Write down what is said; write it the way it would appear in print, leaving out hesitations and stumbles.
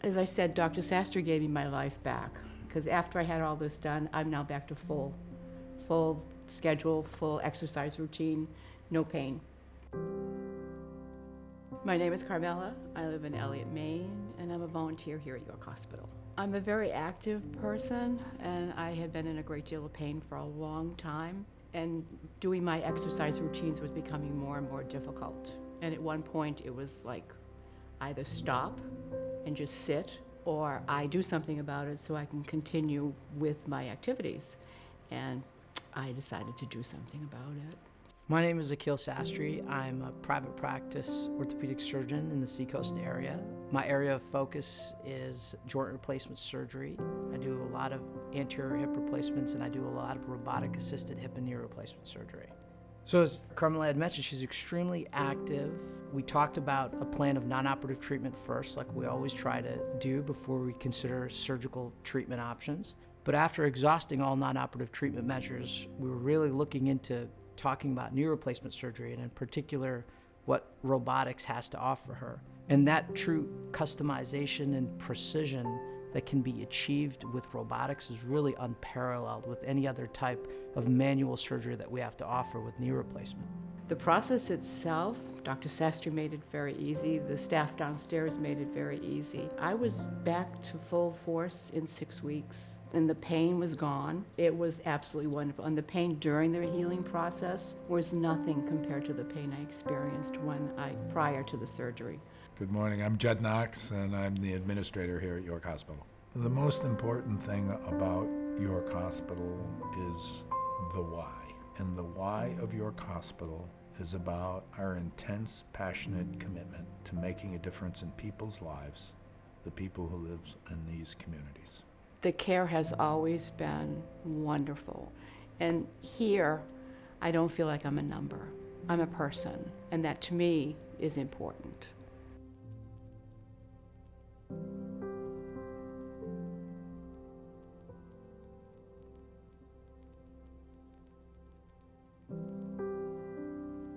As I said, Dr. Sastry gave me my life back, because after I had all this done, I'm now back to full schedule, full exercise routine, no pain. My name is Carmela. I live in Elliott, Maine, and I'm a volunteer here at York Hospital. I'm a very active person, and I had been in a great deal of pain for a long time, and doing my exercise routines was becoming more and more difficult. And at one point, it was like either stop and just sit, or I do something about it so I can continue with my activities. And I decided to do something about it. My name is Sastry. I'm a private practice orthopedic surgeon in the Seacoast area. My area of focus is joint replacement surgery. I do a lot of anterior hip replacements, and I do a lot of robotic-assisted hip and knee replacement surgery. So as Carmela had mentioned, she's extremely active. We talked about a plan of non-operative treatment first, like we always try to do before we consider surgical treatment options. But after exhausting all non-operative treatment measures, we were really looking into talking about knee replacement surgery, and in particular, what robotics has to offer her. And that true customization and precision that can be achieved with robotics is really unparalleled with any other type of manual surgery that we have to offer with knee replacement. The process itself, Dr. Sastry made it very easy. The staff downstairs made it very easy. I was back to full force in 6 weeks, and the pain was gone. It was absolutely wonderful. And the pain during the healing process was nothing compared to the pain I experienced prior to the surgery. Good morning. I'm Judd Knox, and I'm the administrator here at York Hospital. The most important thing about York Hospital is the why. And the why of York Hospital is about our intense, passionate commitment to making a difference in people's lives, the people who live in these communities. The care has always been wonderful. And here, I don't feel like I'm a number. I'm a person, and that to me is important.